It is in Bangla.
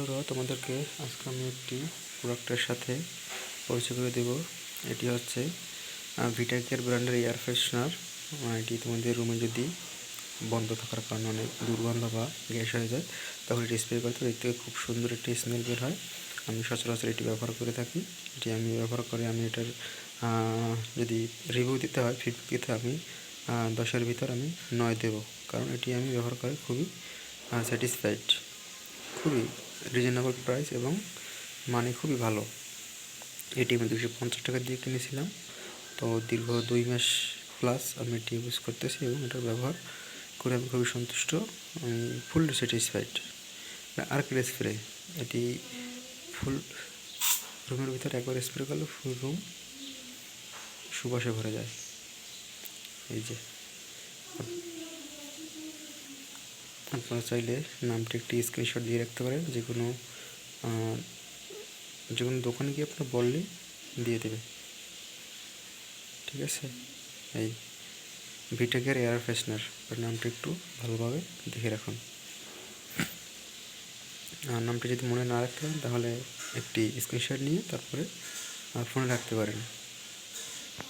বন্ধুরা, তোমাদেরকে আজকে আমি একটি প্রোডাক্টের সাথে পরিচয় করে দেব। এটি হচ্ছে ভিটাকেয়ার ব্র্যান্ডের এয়ার ফ্রেশনার। এটি তোমাদের রুমে যদি বন্ধ থাকার কারণে অনেক দুর্গন্ধ বা গ্যাস হয়ে যায়, তখন এটি স্প্রে করতে এর থেকে খুব সুন্দর একটি স্মেল বের হয়। আমি সচরাচর এটি ব্যবহার করে থাকি। এটি আমি ব্যবহার করে আমি এটার যদি রিভিউ দিতে হয়, ফিডব্যাক দিতে আমি 10-এর ভিতর আমি 9 দেব, কারণ এটি আমি ব্যবহার করে খুবই স্যাটিসফাইড। খুবই রিজনেবল প্রাইস এবং মানে খুবই ভালো। এটি আমি 250 টাকা দিয়ে কিনেছিলাম। তো দীর্ঘ 2 মাস প্লাস আমি এটি ইউজ করতেছি এবং এটার ব্যবহার করে আমি খুবই সন্তুষ্ট। আমি ফুল স্যাটিসফাইড। আর্কেড স্প্রে, এটি ফুল রুমের ভিতরে একবার স্প্রে করলে ফুল রুম সুবাসে ভরে যায়। এই যে আপনারা চাইলে নামটি একটি স্ক্রিনশট দিয়ে রাখতে পারেন। যে কোনো দোকানে গিয়ে আপনার বললে দিয়ে দেবে, ঠিক আছে? এই ভিটাকেয়ার এয়ার ফ্রেশনার, ওর নামটা একটু ভালোভাবে দেখে রাখুন। আর নামটা যদি মনে না রাখতে পারেন, তাহলে একটি স্ক্রিনশট নিয়ে তারপরে ফোনে রাখতে পারেন।